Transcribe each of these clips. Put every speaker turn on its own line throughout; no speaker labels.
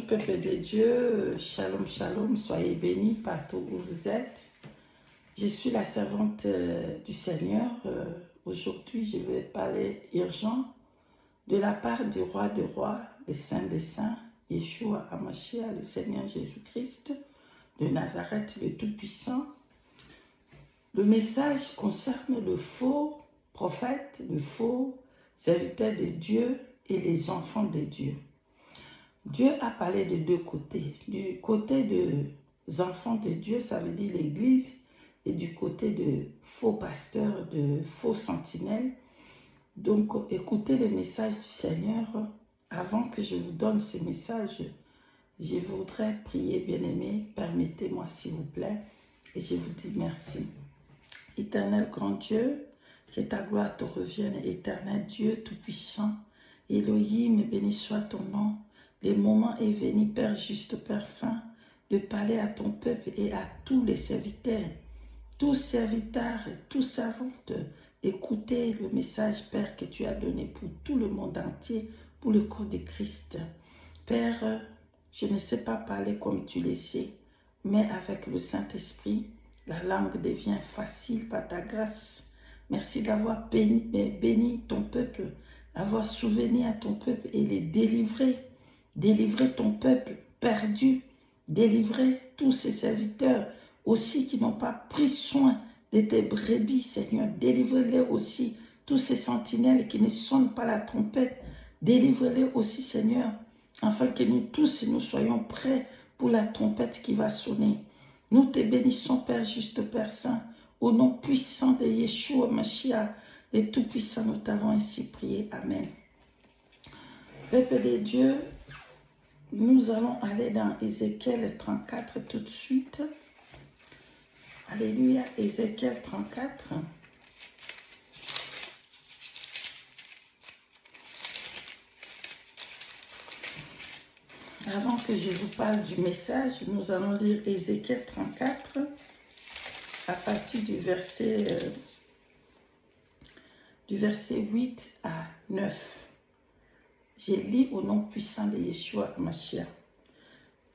peuple de Dieu, shalom, shalom, soyez bénis partout où vous êtes. Je suis la servante du Seigneur. Aujourd'hui, je vais parler urgent de la part du roi des rois, le saint des saints, Yeshua HaMashiach, le Seigneur Jésus-Christ de Nazareth, le Tout-Puissant. Le message concerne le faux prophète, le faux serviteur de Dieu et les enfants de Dieu. Dieu a parlé de deux côtés. Du côté des enfants de Dieu, ça veut dire l'Église, et du côté de faux pasteurs, de faux sentinelles. Donc, écoutez les messages du Seigneur. Avant que je vous donne ces messages, je voudrais prier, bien-aimés. Permettez-moi, s'il vous plaît, et je vous dis merci. Éternel grand Dieu, que ta gloire te revienne, éternel Dieu tout-puissant. Elohim, béni soit ton nom. Le moment est venu, Père juste, Père saint, de parler à ton peuple et à tous les serviteurs, tous serviteurs et tous servantes. Écoutez le message, Père, que tu as donné pour tout le monde entier, pour le corps de Christ. Père, je ne sais pas parler comme tu le sais, mais avec le Saint-Esprit, la langue devient facile par ta grâce. Merci d'avoir béni ton peuple, d'avoir souvenu à ton peuple et les délivrer. Délivrer ton peuple perdu, délivrer tous ces serviteurs aussi qui n'ont pas pris soin de tes brebis, Seigneur. Délivre-les aussi, tous ces sentinelles qui ne sonnent pas la trompette. Délivre-les aussi, Seigneur, afin que nous tous, nous soyons prêts pour la trompette qui va sonner. Nous te bénissons, Père juste, Père saint, au nom puissant de Yeshua Mashiach, le Tout-Puissant, nous t'avons ainsi prié. Amen. Peuple de Dieu, nous allons aller dans Ézéchiel 34 tout de suite. Alléluia, Ézéchiel 34. Avant que je vous parle du message, nous allons lire Ézéchiel 34 à partir du verset 8 à 9. Je lis au nom puissant de Yeshua HaMashiach.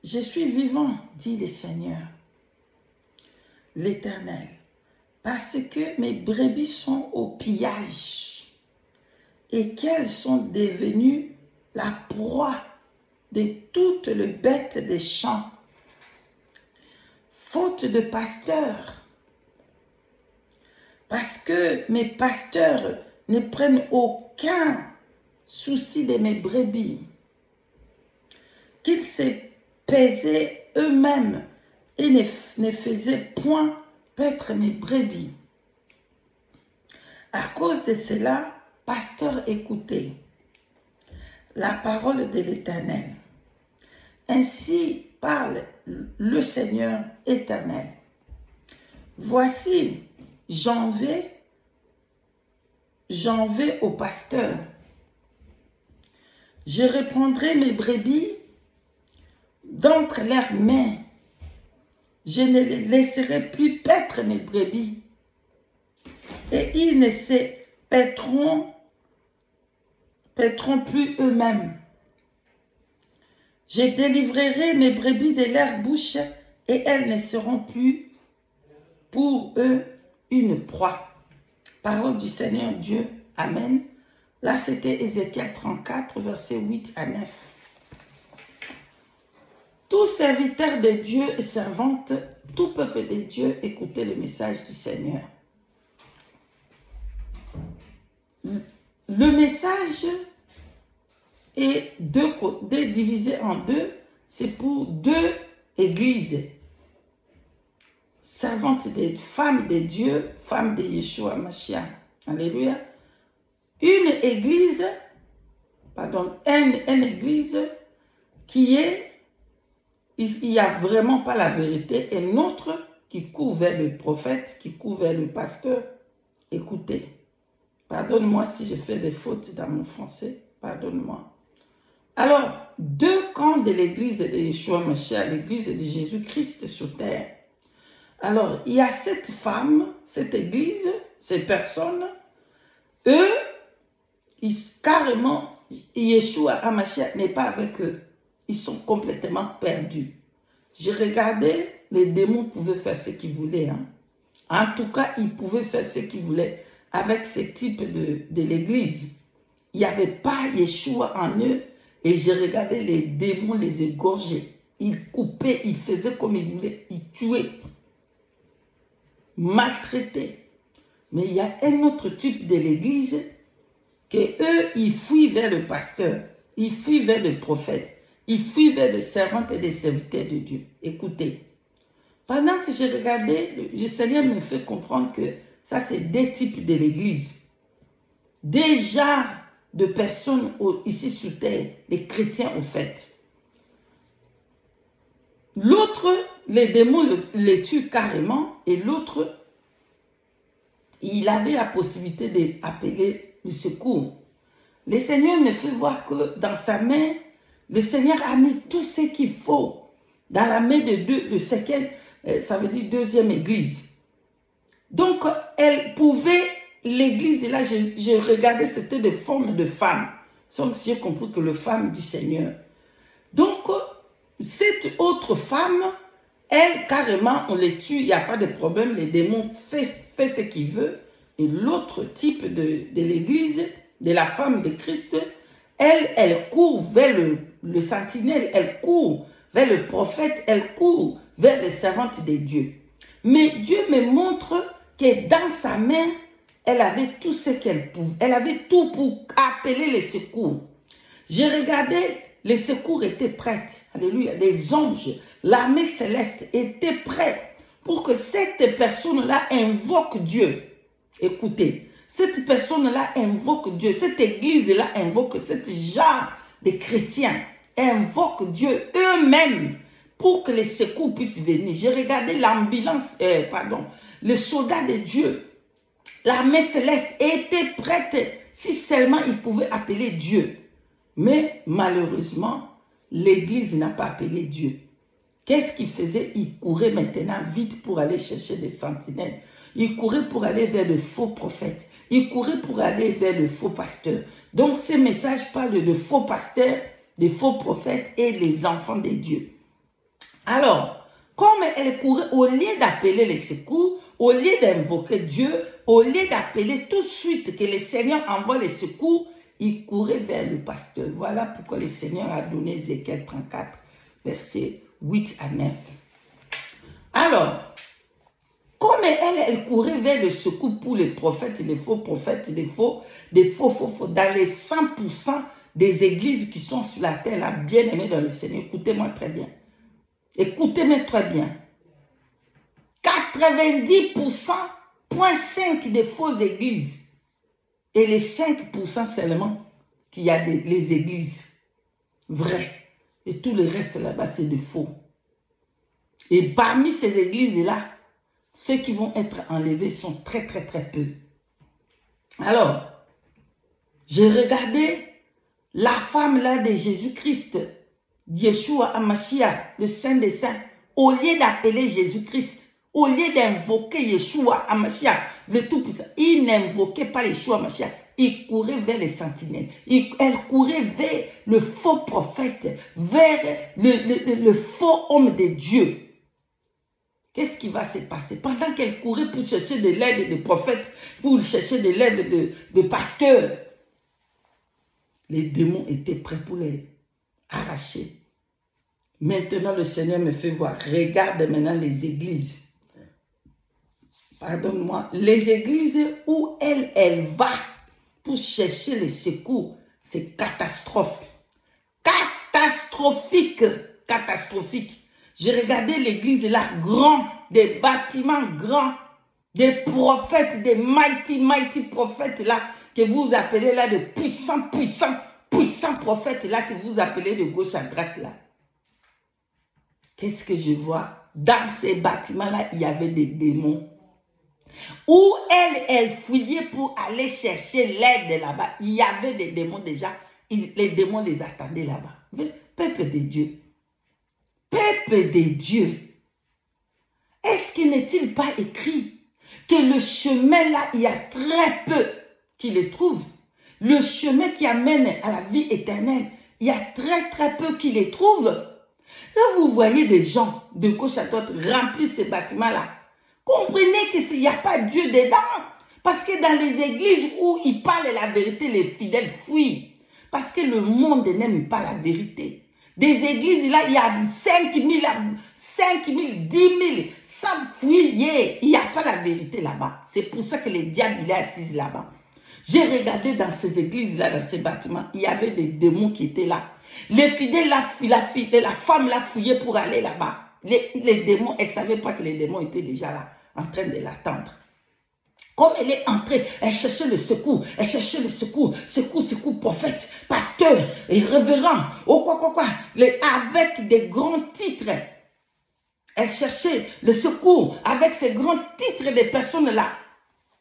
Je suis vivant, dit le Seigneur, l'Éternel, parce que mes brebis sont au pillage et qu'elles sont devenues la proie de toutes les bêtes des champs. Faute de pasteurs, parce que mes pasteurs ne prennent aucun souci de mes brebis, qu'ils se pesaient eux-mêmes et ne faisaient point paître mes brebis. À cause de cela, pasteurs, écoutez la parole de l'Éternel. Ainsi parle le Seigneur éternel. Voici, j'en vais au pasteur. Je reprendrai mes brebis d'entre leurs mains. Je ne les laisserai plus paître mes brebis. Et ils ne se paîtront plus eux-mêmes. Je délivrerai mes brebis de leur bouche et elles ne seront plus pour eux une proie. Parole du Seigneur Dieu. Amen. Là, c'était Ézéchiel 34, versets 8 à 9. Tous serviteurs de Dieu et servantes, tout peuple de Dieu, écoutez le message du Seigneur. Le message est divisé en deux. C'est pour deux églises. Servantes des femmes de Dieu, femmes de Yeshua HaMashiach. Alléluia. Une église qui est, il n'y a vraiment pas la vérité, et une autre qui couvre le prophète, qui couvre le pasteur. Écoutez, pardonne-moi si je fais des fautes dans mon français, pardonne-moi. Alors, deux camps de l'église de Yeshua HaMashiach, l'église de Jésus-Christ sur terre. Alors, il y a cette femme, cette église, ces personnes, eux, carrément, Yeshua HaMashiach n'est pas avec eux. ils sont complètement perdus. J'ai regardé, les démons pouvaient faire ce qu'ils voulaient. Hein. En tout cas, ils pouvaient faire ce qu'ils voulaient avec ce type de l'église. Il n'y avait pas Yeshua en eux. Et j'ai regardé les démons les égorger. Ils coupaient, ils faisaient comme ils voulaient. Ils tuaient, maltraitaient. Mais il y a un autre type de l'église que eux, ils fuient vers le pasteur. Ils fuient vers le prophète. Ils fuient vers les servantes et les serviteurs de Dieu. Écoutez. Pendant que j'ai regardé, le Seigneur me fait comprendre que ça, c'est des types de l'église. Des genres de personnes ici sur terre, les chrétiens au fait. L'autre, les démons les tuent carrément, et l'autre, il avait la possibilité d'appeler le secours. Le Seigneur me fait voir que dans sa main, le Seigneur a mis tout ce qu'il faut dans la main de second, ça veut dire deuxième église. Donc, elle pouvait, l'église, et là, je regardais, c'était des formes de femmes. Donc, j'ai compris que les femmes du Seigneur. Donc, cette autre femme, elle, carrément, on les tue, il n'y a pas de problème, les démons fait ce qu'il veut. Et l'autre type de l'église, de la femme de Christ, elle court vers le sentinelle, elle court vers le prophète, elle court vers les servantes de Dieu. Mais Dieu me montre que dans sa main, elle avait tout ce qu'elle pouvait. Elle avait tout pour appeler les secours. J'ai regardé, les secours étaient prêts. Alléluia. Les anges, l'armée céleste étaient prêts pour que cette personne-là invoque Dieu. Écoutez, cette personne-là invoque Dieu. Cette église-là invoque, cette genre de chrétiens invoque Dieu eux-mêmes pour que les secours puissent venir. J'ai regardé l'ambulance, les soldats de Dieu, l'armée céleste était prête si seulement ils pouvaient appeler Dieu. Mais malheureusement, l'église n'a pas appelé Dieu. Qu'est-ce qu'ils faisaient? Ils couraient maintenant vite pour aller chercher des sentinelles. Ils couraient pour aller vers de faux prophètes. Ils couraient pour aller vers de faux pasteurs. Donc, ces messages parlent de faux pasteurs, de faux prophètes et les enfants de Dieu. Alors, comme elle courait, au lieu d'appeler les secours, au lieu d'invoquer Dieu, au lieu d'appeler tout de suite que le Seigneur envoie les secours, il courait vers le pasteur. Voilà pourquoi le Seigneur a donné Ézéchiel 34, versets 8 à 9. Alors, comme elle courait vers le secours pour les prophètes, les faux prophètes, des faux, dans les 100% des églises qui sont sur la terre, là, bien aimées dans le Seigneur, écoutez-moi très bien. Écoutez-moi très bien. 90,5% des fausses églises et les 5% seulement qu'il y a les églises vraies. Et tout le reste là-bas, c'est de faux. Et parmi ces églises-là, ceux qui vont être enlevés sont très, très, très peu. Alors, j'ai regardé la femme là de Jésus-Christ, Yeshua Hamashiach, le Saint des Saints, au lieu d'appeler Jésus-Christ, au lieu d'invoquer Yeshua Hamashiach, le Tout-Puissant, il n'invoquait pas Yeshua Hamashiach, il courait vers les sentinelles, elle courait vers le faux prophète, vers le faux homme de Dieu. Qu'est-ce qui va se passer? Pendant qu'elle courait pour chercher de l'aide de prophètes, pour chercher de l'aide de pasteurs, les démons étaient prêts pour les arracher. Maintenant, le Seigneur me fait voir. Regarde maintenant les églises. Pardonne-moi. Les églises où elle va pour chercher les secours, c'est catastrophe. Catastrophique. Catastrophique. J'ai regardé l'église là, grand, des bâtiments grands, des prophètes, des mighty prophètes là, que vous appelez là, de puissants prophètes là, que vous appelez de gauche à droite là. Qu'est-ce que je vois? Dans ces bâtiments là, il y avait des démons. Où elle fouillait pour aller chercher l'aide là-bas, il y avait des démons déjà, les démons les attendaient là-bas. Peuple de Dieu. Peuple de Dieu, est-ce qu'il n'est-il pas écrit que le chemin là, il y a très peu qui le trouvent? Le chemin qui amène à la vie éternelle, il y a très peu qui les trouvent. Quand vous voyez des gens de gauche à droite remplir ces bâtiments-là, comprenez qu'il n'y a pas Dieu dedans. Parce que dans les églises où ils parlent la vérité, les fidèles fuient. Parce que le monde n'aime pas la vérité. Des églises, là, il y a 5 000, 10 000, sans fuyer. Il n'y a pas la vérité là-bas. C'est pour ça que les diables, il est assis là-bas. J'ai regardé dans ces églises-là, dans ces bâtiments, il y avait des démons qui étaient là. Les fidèles, la femme l'a fouillé pour aller là-bas. Les démons, elle ne savait pas que les démons étaient déjà là, en train de l'attendre. Comme elle est entrée, elle cherchait le secours, secours, prophète, pasteur et révérend, avec des grands titres. Elle cherchait le secours avec ces grands titres des personnes-là.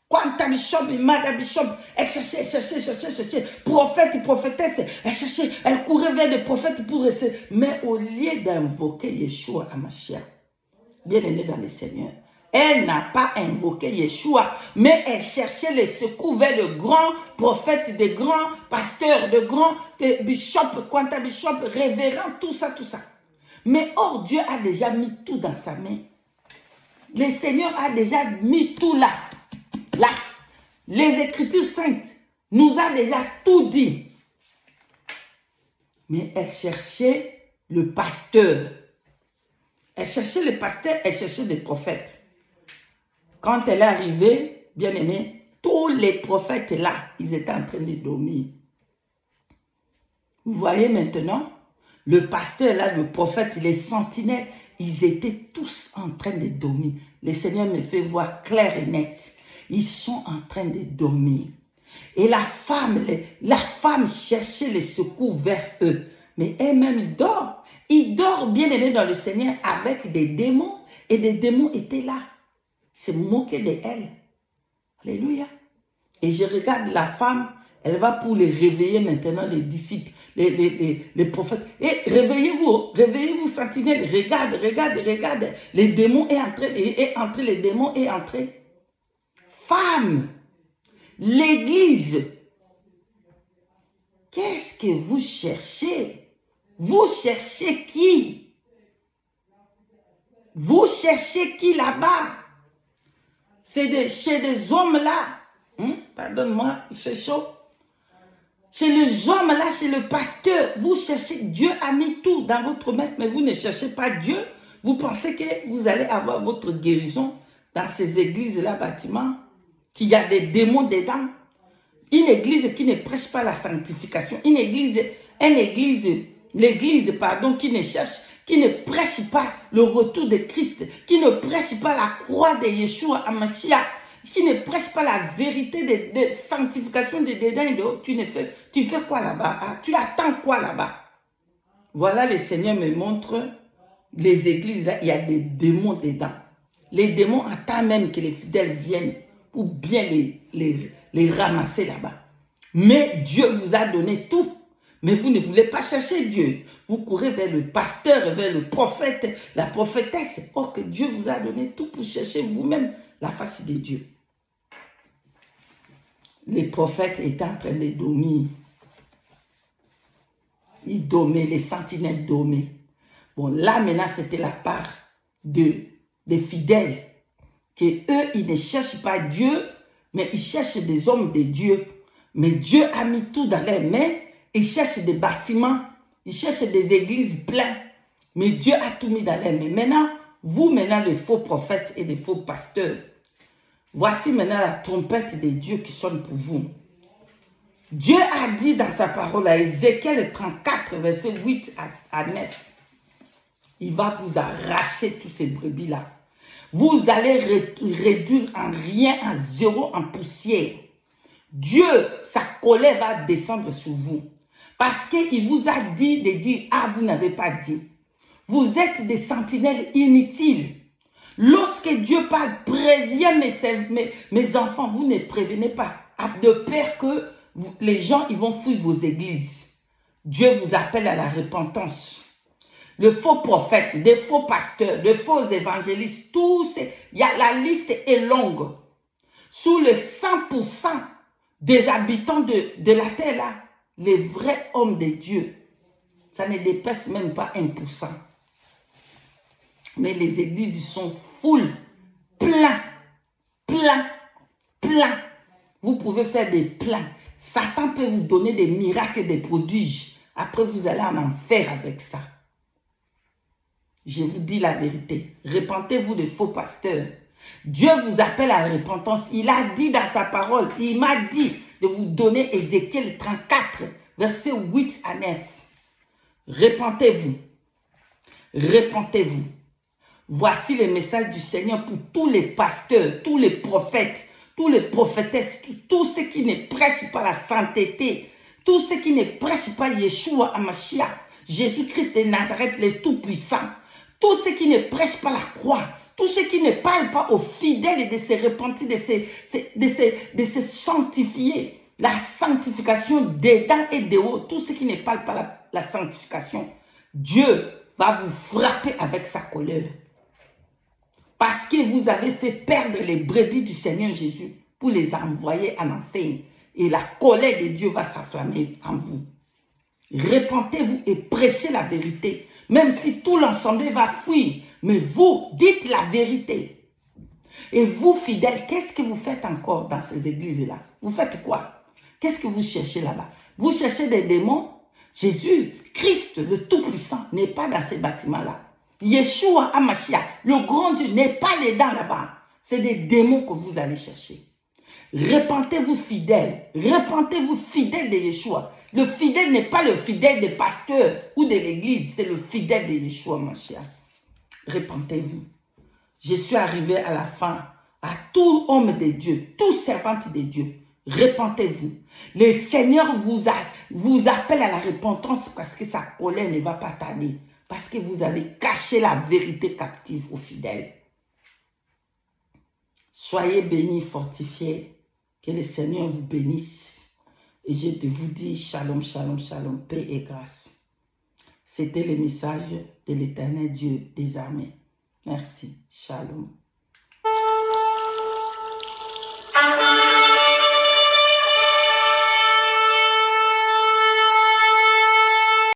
Quanta bishop, madame bishop, elle cherchait, prophète, prophétesse, elle courait vers des prophètes pour rester. Mais au lieu d'invoquer Yeshua Hamashiach, bien-aimé dans le Seigneur, elle n'a pas invoqué Yeshua, mais elle cherchait le secours vers de grands prophètes, de grands pasteurs, de grands bishops, quanta bishop, révérends, tout ça. Mais or, Dieu a déjà mis tout dans sa main. Le Seigneur a déjà mis tout là. Là, les Écritures saintes nous a déjà tout dit. Mais elle cherchait le pasteur. Elle cherchait le pasteur, elle cherchait des prophètes. Quand elle est arrivée, bien aimée, tous les prophètes là, ils étaient en train de dormir. Vous voyez maintenant, le pasteur là, le prophète, les sentinelles, ils étaient tous en train de dormir. Le Seigneur me fait voir clair et net. Ils sont en train de dormir. Et la femme cherchait le secours vers eux. Mais elle-même, il dort. Il dort bien aimé dans le Seigneur avec des démons. Et des démons étaient là. C'est moqué d'elle. Alléluia. Et je regarde la femme, elle va pour les réveiller maintenant, les disciples, les prophètes. Et réveillez-vous, sentinelle. Regarde. Les démons est entré, les démons est entré. Femme, l'église, qu'est-ce que vous cherchez? Vous cherchez qui? Vous cherchez qui là-bas? C'est chez des hommes là. Pardonne-moi, il fait chaud. Chez les hommes là, chez le pasteur, vous cherchez. Dieu a mis tout dans votre main, mais vous ne cherchez pas Dieu. Vous pensez que vous allez avoir votre guérison dans ces églises-là, bâtiments, qu'il y a des démons dedans. Une église qui ne prêche pas la sanctification. L'église, qui ne prêche pas le retour de Christ, qui ne prêche pas la croix de Yeshua Hamashiach, qui ne prêche pas la vérité de sanctification de dedans et de haut. Tu fais quoi là-bas? Tu attends quoi là-bas? Voilà, le Seigneur me montre les églises là, il y a des démons dedans. Les démons attendent même que les fidèles viennent pour bien les ramasser là-bas. Mais Dieu vous a donné tout. Mais vous ne voulez pas chercher Dieu. Vous courez vers le pasteur, vers le prophète, la prophétesse. Or que Dieu vous a donné tout pour chercher vous-même la face de Dieu. Les prophètes étaient en train de dormir. Ils dormaient, les sentinelles dormaient. Bon, là maintenant, c'était la part des fidèles. Que eux, ils ne cherchent pas Dieu, mais ils cherchent des hommes de Dieu. Mais Dieu a mis tout dans leurs mains. Ils cherchent des bâtiments, ils cherchent des églises pleines. Mais Dieu a tout mis dans leurs mains. Maintenant, vous, les faux prophètes et les faux pasteurs, voici maintenant la trompette de Dieu qui sonne pour vous. Dieu a dit dans sa parole à Ézéchiel 34, verset 8 à 9, il va vous arracher tous ces brebis-là. Vous allez réduire en rien, en zéro, en poussière. Dieu, sa colère va descendre sur vous. Parce qu'il vous a dit de dire, ah, vous n'avez pas dit. Vous êtes des sentinelles inutiles. Lorsque Dieu parle, préviens mes enfants, vous ne prévenez pas. De peur que les gens ils vont fuir vos églises. Dieu vous appelle à la repentance. Le faux prophète, des faux pasteurs, des faux évangélistes, tous, la liste est longue. Sous le 100% des habitants de la terre là, les vrais hommes de Dieu, Ça ne dépasse même pas 1%. Mais les églises, ils sont full, plein. Vous pouvez faire des plans. Satan peut vous donner des miracles et des prodiges. Après, vous allez en enfer avec ça. Je vous dis la vérité. Repentez-vous des faux pasteurs. Dieu vous appelle à la repentance. Il a dit dans sa parole, il m'a dit de vous donner Ézéchiel 34, versets 8 à 9. Repentez-vous. Repentez-vous. Voici le message du Seigneur pour tous les pasteurs, tous les prophètes, tous les prophétesses, tous ceux qui ne prêchent pas la sainteté, tous ceux qui ne prêchent pas Yeshua Hamashiach, Jésus-Christ de Nazareth, le Tout-Puissant, tous ceux qui ne prêchent pas la croix, tous ceux qui ne parlent pas aux fidèles de se repentir, de se sanctifier, la sanctification dedans et dehors, tous ceux qui ne parlent pas la sanctification, Dieu va vous frapper avec sa colère. Parce que vous avez fait perdre les brebis du Seigneur Jésus pour les envoyer en enfer. Et la colère de Dieu va s'enflammer en vous. Repentez-vous et prêchez la vérité. Même si tout l'ensemble va fuir. Mais vous, dites la vérité. Et vous, fidèles, qu'est-ce que vous faites encore dans ces églises-là? Vous faites quoi? Qu'est-ce que vous cherchez là-bas? Vous cherchez des démons? Jésus, Christ, le Tout-Puissant, n'est pas dans ces bâtiments-là. Yeshua Hamashiach, le grand Dieu, n'est pas dedans là-bas. C'est des démons que vous allez chercher. Repentez-vous fidèles. Repentez-vous fidèles de Yeshua. Le fidèle n'est pas le fidèle des pasteurs ou de l'église. C'est le fidèle de Yeshua Hamashiach. Repentez-vous. Je suis arrivé à la fin. À tout homme de Dieu, tout servante de Dieu. Repentez-vous. Le Seigneur vous appelle à la repentance parce que sa colère ne va pas tarder. Parce que vous avez caché la vérité captive aux fidèles. Soyez bénis, fortifiés. Que le Seigneur vous bénisse. Et je vous dis shalom, shalom, shalom, paix et grâce. C'était le message de l'Éternel Dieu des armées. Merci. Shalom.